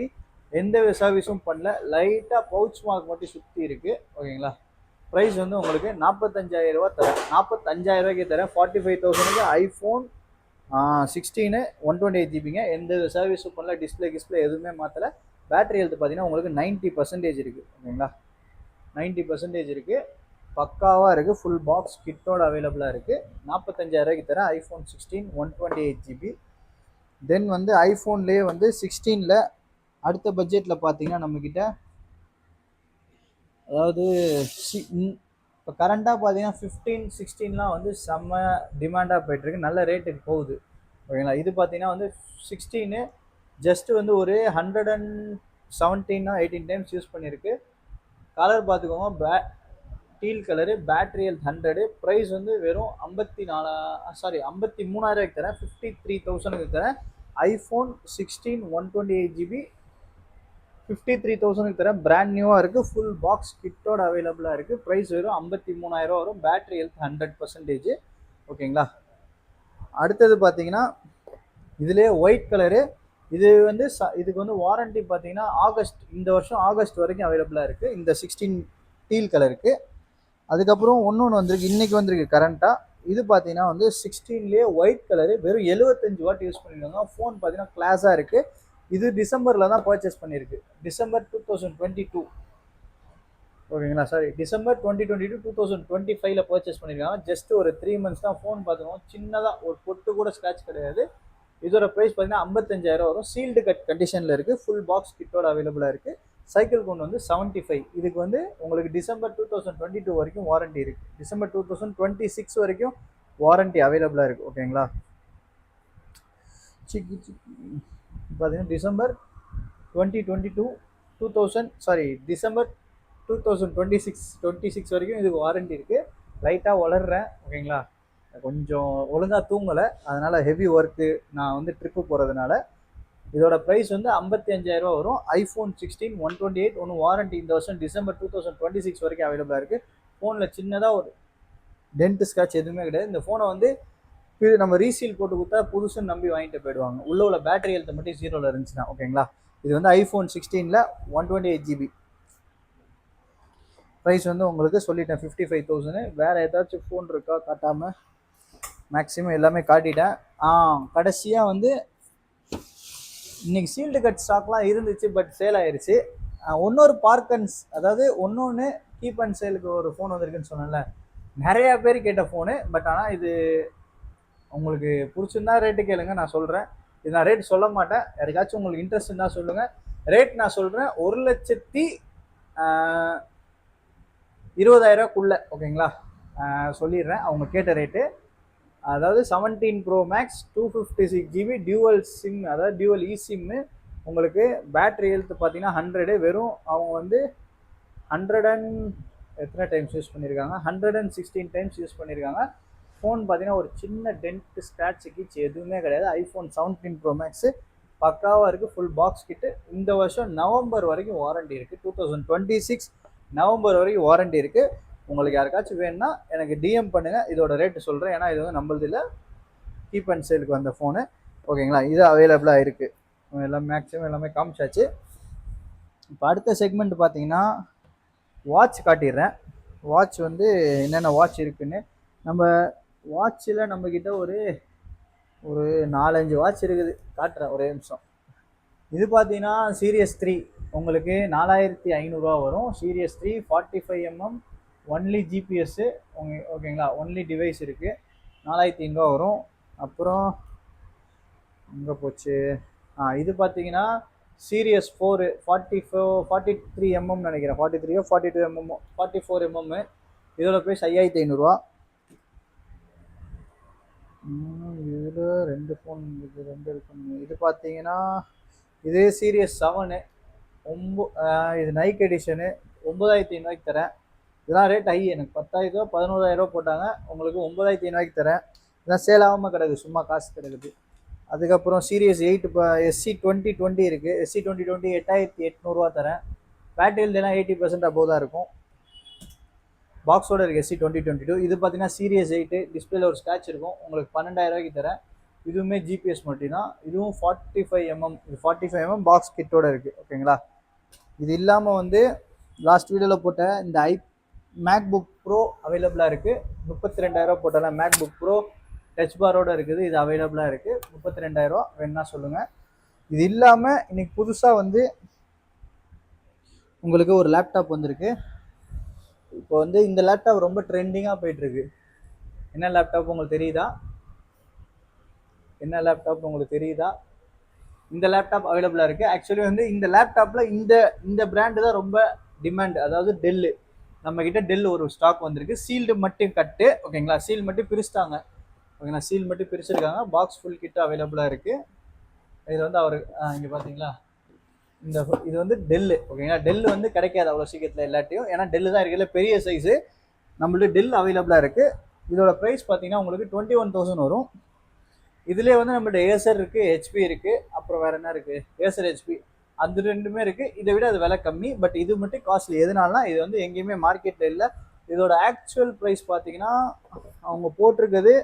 எந்த சர்வீஸும் பண்ணல, லைட்டாக பவுச் மார்க் மட்டும் சுற்றி இருக்குது, ஓகேங்களா. ப்ரைஸ் வந்து உங்களுக்கு 45,000 ரூபா தரேன், 45,000 ரூபாய்க்கு தரேன். 45,000க்கு ஐஃபோன் 16 128GBங்க. எந்த சர்வீஸும் பண்ணல, டிஸ்பிளே எதுவுமே மாற்றலை. பேட்டரி ஹெல்த் பார்த்தீங்கன்னா உங்களுக்கு 90% இருக்குது, ஓகேங்களா. 90% இருக்குது, பக்காவாக இருக்குது. ஃபுல் பாக்ஸ் கிட்டோட அவைலபிளாக இருக்குது. 45,000 ரூபாய்க்கு தரேன் ஐஃபோன் 16 128GB. தென் வந்து ஐஃபோன்லேயே வந்து 16ல் அடுத்த பட்ஜெட்டில் பார்த்தீங்கன்னா நம்மக்கிட்ட, அதாவது இப்போ கரண்ட்டாக பார்த்தீங்கன்னா 15 16லாம் வந்து செம்ம டிமாண்டாக போய்ட்டுருக்கு, நல்ல ரேட்டுக்கு போகுது, ஓகேங்களா. இது பார்த்தீங்கன்னா வந்து 16 ஜஸ்ட்டு வந்து ஒரு 117 18 டைம்ஸ் யூஸ் பண்ணியிருக்கு. கலர் பார்த்துக்கோங்க, teal colour, battery health 100. Price வந்து வெறும் 53,000 தரேன், 53,000 தரேன். ஐஃபோன் 16 128GB 53,000 தரேன். பிராண்ட் நியூவாக இருக்குது, ஃபுல் பாக்ஸ் கிட்டோட அவைலபிளாக இருக்குது. ப்ரைஸ் வெறும் 53,000 வரும். பேட்டரி ஹெல்த் 100%, ஓகேங்களா. அடுத்தது பார்த்தீங்கன்னா இதுலேயே ஒயிட் கலரு. இது வந்து இதுக்கு வந்து வாரண்ட்டி பார்த்தீங்கன்னா இந்த வருஷம் ஆகஸ்ட் வரைக்கும் அவைலபிளாக இருக்குது இந்த 16 டீல் கலருக்கு. அதுக்கப்புறம் ஒன்று வந்திருக்கு, இன்றைக்கி வந்திருக்கு கரண்ட்டாக. இது பார்த்தீங்கன்னா வந்து 16லேயே ஒயிட் கலரு, வெறும் 75 வாட் யூஸ் பண்ணியிருக்காங்க. ஃபோன் பார்த்தீங்கன்னா கிளாஸாக இருக்குது. இது டிசம்பரில் தான் பர்ச்சேஸ் பண்ணியிருக்கு, டிசம்பர் 2022, ஓகேங்களா. சாரி, டிசம்பர் 2022 2025ல் பர்ச்சேஸ் பண்ணியிருக்காங்க. ஜஸ்ட் ஒரு 3 months தான். ஃபோன் பார்த்துக்கோங்க, சின்னதாக ஒரு பொட்டு கூட ஸ்க்ராட்ச் கிடையாது. இதோட ப்ரைஸ் பார்த்தீங்கன்னா 55,000 வரும். சீல்டு கட் கண்டிஷனில் இருக்குது, ஃபுல் பாக்ஸ் கிட்டோட அவைலபிளாக இருக்குது. சைக்கிள் கவுண்ட் வந்து 75. இதுக்கு வந்து உங்களுக்கு டிசம்பர் 2022 வரைக்கும் வாரண்ட்டி இருக்குது. டிசம்பர் 2026 வரைக்கும் வாரண்ட்டி அவைலபிளாக இருக்குது, ஓகேங்களா. பார்த்தீங்கன்னா டிசம்பர் 2026 வரைக்கும் இதுக்கு வாரண்ட்டி இருக்குது. லைட்டாக வளர்றேன், ஓகேங்களா. கொஞ்சம் ஒழுங்காக தூங்கலை, அதனால் ஹெவி ஒர்க்கு, நான் வந்து ட்ரிப்பு போகிறதுனால. இதோட ப்ரைஸ் வந்து 55,000 ரூபா வரும். ஐஃபோன் 16 128 ஒன்று வாரண்ட்டி இந்த வருஷம் டிசம்பர் 2026 வரைக்கும் அவைலபிளாக இருக்குது. ஃபோனில் சின்னதாக ஒரு டென்ட் ஸ்க்ராட்ச் எதுவுமே கிடையாது. இந்த ஃபோனை வந்து நம்ம ரீசீல் போட்டு கொடுத்தா புதுசுன்னு நம்பி வாங்கிட்டு போயிடுவாங்க, உள்ள பேட்டரி ஹெல்த் மட்டும் 0ல் இருந்துச்சுன்னா, ஓகேங்களா. இது வந்து ஐஃபோன் 16ல் 128GB. ப்ரைஸ் வந்து உங்களுக்கு சொல்லிட்டேன் 55,000. வேறு ஏதாச்சும் ஃபோன் இருக்கா காட்டாமல்? மேக்ஸிமம் எல்லாமே காட்டிட்டேன். கடைசியாக வந்து இன்றைக்கி சீல்டு கட் ஸ்டாக்லாம் இருந்துச்சு, பட் சேல் ஆயிடுச்சு. இன்னொரு பார்க்கன்ஸ், அதாவது ஒன்று கீப் அண்ட் சேலுக்கு ஒரு ஃபோன் வந்திருக்குன்னு சொன்னேன்ல, நிறையா பேர் கேட்ட ஃபோனு. பட் ஆனால் இது உங்களுக்கு பிடிச்சிருந்தா ரேட்டு கேளுங்க, நான் சொல்கிறேன். இது நான் ரேட் சொல்ல மாட்டேன். யாருக்காச்சும் உங்களுக்கு இன்ட்ரெஸ்ட் இருந்தால் சொல்லுங்கள். ரேட் நான் சொல்கிறேன் 1,20,000 ஓகேங்களா. சொல்லிடுறேன் அவங்க கேட்ட ரேட்டு. அதாவது 17 Pro Max 256 GB dual sim, அதாவது டியூவல் இ சிம்மு. உங்களுக்கு பேட்டரி ஹெல்த் பார்த்தீங்கன்னா 100, வெறும் அவங்க வந்து 100 எத்தனை டைம்ஸ் யூஸ் பண்ணியிருக்காங்க, 116 டைம்ஸ் யூஸ் பண்ணியிருக்காங்க. ஃபோன் பார்த்தீங்கன்னா ஒரு சின்ன டென்ட் ஸ்க்ராட்ச் கிச் எதுவுமே கிடையாது. ஐஃபோன் 17 Pro Max பக்காவாக இருக்குது. ஃபுல் பாக்ஸ் கிட்டு. இந்த வருஷம் நவம்பர் வரைக்கும் வாரண்டி இருக்குது. 2026 நவம்பர் வரைக்கும் வாரண்டி இருக்குது. உங்களுக்கு யாருக்காச்சும் வேணும்னா எனக்கு டிஎம் பண்ணுங்கள், இதோட ரேட்டு சொல்கிறேன். ஏன்னா இது வந்து நம்மளது இல்லை, கீப் அண்ட் சேலுக்கு வந்த ஃபோனு ஓகேங்களா. இது அவைலபிளாக இருக்குது. எல்லாம் மேக்ஸிமம் எல்லாமே காமிச்சாச்சு. இப்போ அடுத்த செக்மெண்ட் பார்த்தீங்கன்னா வாட்ச் காட்டிடுறேன். வாட்ச் வந்து என்னென்ன வாட்ச் இருக்குன்னு. நம்ம வாட்சில் நம்மக்கிட்ட ஒரு 4-5 வாட்ச் இருக்குது, காட்டுறேன் ஒரே நிமிஷம். இது பார்த்தீங்கன்னா சீரியஸ் 3 உங்களுக்கு 4500 வரும். சீரியஸ் 3 45mm ஒன்லி ஜிபிஎஸ்ஸு ஓகேங்களா, ஒன்லி டிவைஸ் இருக்குது, 4500 வரும். அப்புறம் எங்கே போச்சு, இது பார்த்தீங்கன்னா சீரியஸ் 4 43mm நினைக்கிறேன், 43 42mm 44mm. இதோட ப்ரைஸ் 5500. இதில் 2 ஃபோன் இது 2 இருக்குங்க. இது பார்த்தீங்கன்னா இது சீரியஸ் 7 இது நைக் எடிஷனு 9500 தரேன். இதெல்லாம் ரேட் ஹை, எனக்கு 10,000 11,000 போட்டாங்க, உங்களுக்கு 9500 தரேன். இதெல்லாம் சேல் ஆகாமல் கிடக்குது, சும்மா காசு கிடக்குது. அதுக்கப்புறம் சீரியஸ் 8 இப்போ SC2020 இருக்குது. SC2020 8800 தரேன். பேட்டரி ஹெல்த்லாம் 80% அபோவ் தான் இருக்கும். பாக்ஸோட இருக்குது SC2022. இது பார்த்தீங்கன்னா சீரியஸ் 8 டிஸ்பிளேல ஒரு ஸ்க்ராட்ச் இருக்கும், உங்களுக்கு 12,000 தரேன். இதுவுமே ஜிபிஎஸ் மட்டும் தான். இதுவும் 45mm, இது 45mm பாக்ஸ் கிட்டோட இருக்குது ஓகேங்களா. இது இல்லாமல் வந்து லாஸ்ட் வீடியோவில் போட்ட இந்த மேக்புக் ப்ரோ அவைலபிளாக இருக்குது. 32,000 போட்டாலும் மேக்புக் ப்ரோ டச் பாரோடு இருக்குது, இது அவைலபிளாக இருக்குது. 32,000 வேணுன்னா சொல்லுங்கள். இது இல்லாமல் இன்னைக்கு புதுசாக வந்து உங்களுக்கு ஒரு லேப்டாப் வந்திருக்கு. இப்போ வந்து இந்த லேப்டாப் ரொம்ப ட்ரெண்டிங்காக போயிட்டுருக்கு. என்ன லேப்டாப் உங்களுக்கு தெரியுதா? இந்த லேப்டாப் அவைலபிளாக இருக்குது. ஆக்சுவலி வந்து இந்த லேப்டாப்பில் இந்த பிராண்டு தான் ரொம்ப டிமாண்ட். அதாவது டெல்லு, நம்மக்கிட்ட டெல் ஒரு ஸ்டாக் வந்திருக்கு. சீல்டு மட்டும் கட்டு ஓகேங்களா, சீல் மட்டும் பிரிச்சுட்டாங்க ஓகேங்களா, சீல் மட்டும் பிரிச்சிருக்காங்க. பாக்ஸ் ஃபுல் கிட்ட அவைலபிளாக இருக்குது. இது வந்து அவர் இங்கே பார்த்தீங்களா, இது வந்து டெல்லு ஓகேங்களா. டெல்லு வந்து கிடைக்காது அவ்வளோ சீக்கிரத்தில் எல்லாத்தையும், ஏன்னா டெல்லு தான் இருக்கிறதுல பெரிய சைஸு. நம்மள்ட்ட டெல் அவைலபிளாக இருக்குது. இதோட ப்ரைஸ் பார்த்தீங்கன்னா உங்களுக்கு 21,000 வரும். இதுலேயே வந்து நம்மள்ட்ட ஏசர் இருக்குது, ஹெச்பி இருக்குது, அப்புறம் வேறு என்ன இருக்குது, ஏசர் ஹெச்பி அது ரெண்டுமே இருக்குது. இதை விட அது விலை கம்மி, பட் இது மட்டும் காஸ்ட்லி. எதனாலனா இது வந்து எங்கேயுமே மார்க்கெட்டில் இல்லை. இதோட ஆக்சுவல் ப்ரைஸ் பார்த்தீங்கன்னா அவங்க போட்டிருக்குது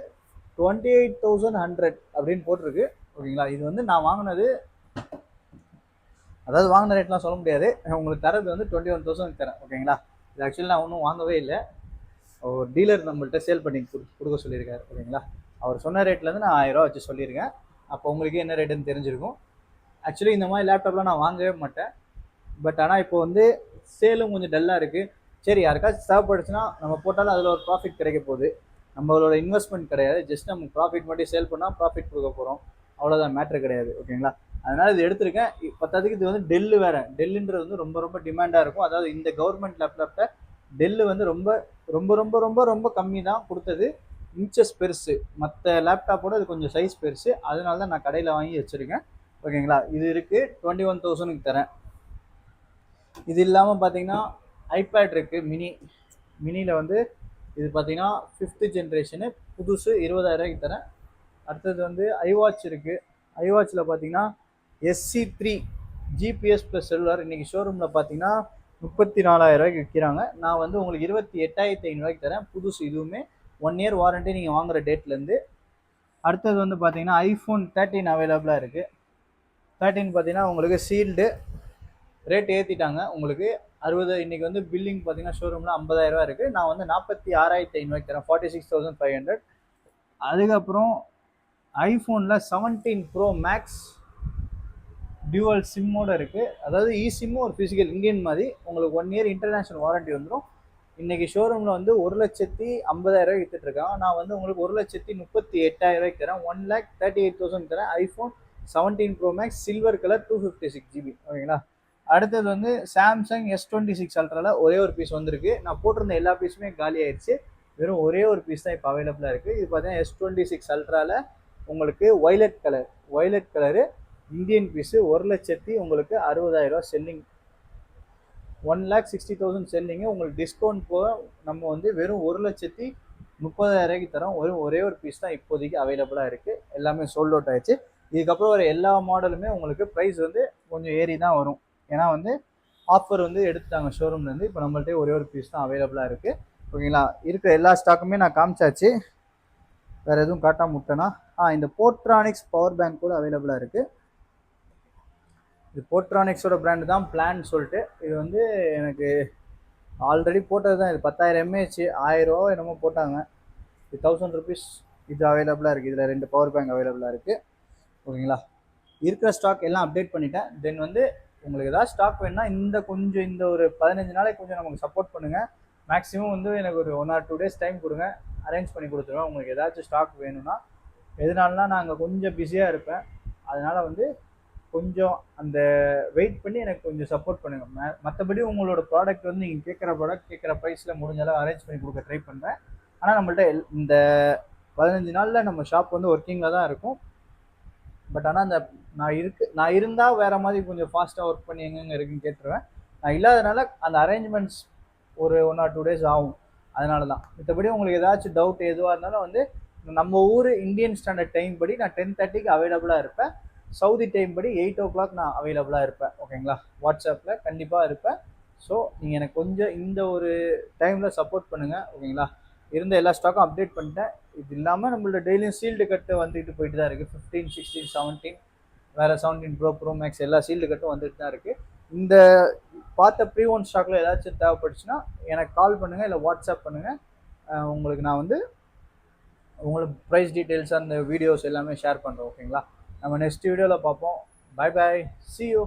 28,100 அப்படின்னு போட்டிருக்கு ஓகேங்களா. இது வந்து நான் வாங்கினது, அதாவது வாங்கின ரேட்லாம் சொல்ல முடியாது, உங்களுக்கு தரது வந்து 21,000 தரேன் ஓகேங்களா. இது ஆக்சுவலி நான் ஒன்றும் வாங்கவே இல்லை, ஒரு டீலர் நம்மள்ட்ட சேல் பண்ணி கொடுக்க சொல்லியிருக்காரு ஓகேங்களா. அவர் சொன்ன ரேட்லேருந்து நான் 1000 ரூபா வச்சு சொல்லியிருக்கேன். அப்போ உங்களுக்கு என்ன ரேட்டுன்னு தெரிஞ்சிருக்கும். ஆக்சுவலி இந்த மாதிரி லேப்டாப்லாம் நான் வாங்கவே மாட்டேன், பட் ஆனால் இப்போ வந்து சேலும் கொஞ்சம் டல்லாக இருக்குது. சரி யாருக்காச்சும் தேவைப்படுச்சுன்னா நம்ம போட்டாலும் அதில் ஒரு ப்ராஃபிட் கிடைக்க போகுது. நம்மளோட இன்வெஸ்ட்மெண்ட் கிடையாது, ஜஸ்ட் நம்ம ப்ராஃபிட் மட்டும் சேல் பண்ணால் ப்ராஃபிட் கொடுக்க போகிறோம், அவ்வளோதான், மேட்ரு கிடையாது ஓகேங்களா. அதனால் இது எடுத்திருக்கேன். பத்தாவதுக்கு இது வந்து டெல்லு வேறு, டெல்லுன்றது வந்து ரொம்ப ரொம்ப டிமாண்டாக இருக்கும். அதாவது இந்த கவர்மெண்ட் லேப்டாப்பில் டெல்லு வந்து ரொம்ப ரொம்ப ரொம்ப ரொம்ப ரொம்ப கம்மி தான் கொடுத்தது. இன்ச்சஸ் பெருசு, மற்ற லேப்டாப்போட இது கொஞ்சம் சைஸ் பெருசு, அதனால தான் நான் கடையில் வாங்கி வச்சுருக்கேன் ஓகேங்களா. இது இருக்குது 21,000 தரேன். இது இல்லாமல் பார்த்தீங்கன்னா ஐபேட் இருக்குது, மினியில் வந்து இது பார்த்தீங்கன்னா 5th ஜென்ரேஷனு புதுசு 20,000 தரேன். அடுத்தது வந்து ஐவாட்ச் இருக்குது. ஐவாட்சில் பார்த்தீங்கன்னா SC3 ஜிபிஎஸ் ப்ளஸ் செல்லுலார் இன்றைக்கி ஷோரூமில் பார்த்தீங்கன்னா 34,000 விற்கிறாங்க. நான் வந்து உங்களுக்கு 28,500 தரேன் புதுசு. இதுவுமே 1 இயர் வாரண்ட்டி நீங்கள் வாங்குகிற டேட்லேருந்து. அடுத்தது வந்து பார்த்தீங்கன்னா iPhone 13 அவைலபிளாக இருக்குது. 13 பார்த்தீங்கன்னா உங்களுக்கு சீல்டு ரேட் ஏற்றிட்டாங்க, உங்களுக்கு 60. இன்றைக்கி வந்து பில்லிங் பார்த்தீங்கன்னா ஷோரூமில் 50,000 இருக்குது. நான் வந்து 46,500 தரேன், 46,500. அதுக்கப்புறம் ஐஃபோனில் 17 Pro Max டியூவல் சிம்மோடு இருக்குது. அதாவது இ சிம்மு ஒரு ஃபிசிக்கல் இந்தியன் மாதிரி, உங்களுக்கு 1 இயர் இன்டர்நேஷ்னல் வாரண்ட்டி வந்துடும். இன்றைக்கி ஷோரூமில் வந்து 1,50,000 விற்றுட்ருக்காங்க. நான் வந்து உங்களுக்கு 1,38,000 தரேன், 1,38,000 தரேன். IPhone 17 pro max silver colour 256 GB ஓகேங்களா. அடுத்தது வந்து சாம்சங் S26 அல்ட்ராவில் ஒரே ஒரு பீஸ் வந்திருக்கு. நான் போட்டிருந்த எல்லா பீஸுமே காலி ஆயிடுச்சு. வெறும் ஒரே ஒரு பீஸ் தான் இப்போ அவைலபிளாக இருக்குது. இது பார்த்தீங்கன்னா S26 அல்ட்ராவில் உங்களுக்கு ஒய்லட் கலரு இந்தியன் பீஸு 1,60,000 உங்களுக்கு 60,000 செல்லிங். 1,60,000 செல்லிங்கு. உங்களுக்கு டிஸ்கவுண்ட் போக நம்ம வந்து வெறும் 1,30,000 தரோம். ஒரே ஒரு பீஸ் தான் இப்போதைக்கு அவைலபிளாக இருக்குது. எல்லாமே சோல்ட் அவுட் ஆயிடுச்சு. இதுக்கப்புறம் வர எல்லா மாடலுமே உங்களுக்கு ப்ரைஸ் வந்து கொஞ்சம் ஏறி தான் வரும். ஏன்னா வந்து ஆஃபர் வந்து எடுத்துட்டாங்க ஷோரூம்லேருந்து. இப்போ நம்மள்ட்ட ஒரே ஒரு பீஸ் தான் அவைலபிளாக இருக்குது ஓகேங்களா. இருக்கிற எல்லா ஸ்டாக்குமே நான் காமிச்சாச்சு. வேறு எதுவும் காட்டாம விட்டேன்னா இந்த போர்ட்ரானிக்ஸ் பவர் பேங்க் கூட அவைலபிளாக இருக்குது. இது போர்ட்ரானிக்ஸோட பிராண்டு தான் பிளான் சொல்லிட்டு. இது வந்து எனக்கு ஆல்ரெடி போட்டது தான். இது 10,000 mAh 1000 ரூபா என்னமோ போட்டாங்க. இது 1000 rupees. இது அவைலபிளாக இருக்குது. இதில் 2 பவர் பேங்க் அவைலபிளாக இருக்குது ஓகேங்களா. இருக்கிற ஸ்டாக் எல்லாம் அப்டேட் பண்ணிட்டேன். தென் வந்து உங்களுக்கு ஏதாவது ஸ்டாக் வேணுன்னா இந்த ஒரு 15 நாளைக்கு கொஞ்சம் நமக்கு சப்போர்ட் பண்ணுங்கள். மேக்ஸிமம் வந்து எனக்கு ஒரு 1 or 2 days டைம் கொடுங்க, அரேஞ்ச் பண்ணி கொடுத்துருவேன். உங்களுக்கு ஏதாச்சும் ஸ்டாக் வேணும்னா. எதனாலனா நாங்கள் கொஞ்சம் பிஸியாக இருப்பேன். அதனால் வந்து கொஞ்சம் அந்த வெயிட் பண்ணி எனக்கு கொஞ்சம் சப்போர்ட் பண்ணுங்கள். மற்றபடி உங்களோட ப்ராடக்ட் வந்து நீங்கள் கேட்குற ப்ரைஸில் முடிஞ்சாலும் அரேஞ்ச் பண்ணி கொடுக்க ட்ரை பண்ணுறேன். ஆனால் நம்மள்ட்ட இந்த 15 நாளில் நம்ம ஷாப் வந்து ஒர்க்கிங்கில் தான் இருக்கும். பட் ஆனால் நான் இருந்தால் வேறு மாதிரி கொஞ்சம் ஃபாஸ்ட்டாக ஒர்க் பண்ணி எங்கெங்கே இருக்குன்னு கேட்டுருவேன். நான் இல்லாதனால அந்த அரேஞ்ச்மெண்ட்ஸ் ஒரு 1 or 2 days ஆகும். அதனால தான். மற்றபடி உங்களுக்கு ஏதாச்சும் டவுட் எதுவாக இருந்தாலும் வந்து நம்ம ஊர் இந்தியன் ஸ்டாண்டர்ட் டைம் படி நான் 10:30க்கு அவைலபிளாக இருப்பேன். சவுதி டைம் படி 8 o'clock நான் அவைலபிளாக இருப்பேன் ஓகேங்களா. வாட்ஸ்அப்பில் கண்டிப்பாக இருப்பேன். ஸோ நீங்கள் எனக்கு கொஞ்சம் இந்த ஒரு டைமில் சப்போர்ட் பண்ணுங்கள் ஓகேங்களா. இருந்த எல்லா ஸ்டாக்கும் அப்டேட் பண்ணிட்டேன். இது இல்லாமல் நம்மளோட டெய்லியும் சீல்டு கட்டு வந்துட்டு போயிட்டு தான் இருக்குது. 15, 16, 17 வேறு 17 ப்ரோ மேக்ஸ் எல்லா சீல்டு கட்டும் வந்துட்டு தான் இருக்குது. இந்த பார்த்த ப்ரீ ஒன் ஸ்டாக்கில் ஏதாச்சும் தேவைப்பட்டுச்சுன்னா எனக்கு கால் பண்ணுங்கள், இல்லை வாட்ஸ்அப் பண்ணுங்கள். உங்களுக்கு நான் வந்து உங்களுக்கு ப்ரைஸ் டீட்டெயில்ஸ் அந்த வீடியோஸ் எல்லாமே ஷேர் பண்ணுறோம் ஓகேங்களா. நம்ம நெக்ஸ்ட் வீடியோவில் பார்ப்போம். Bye bye, see you.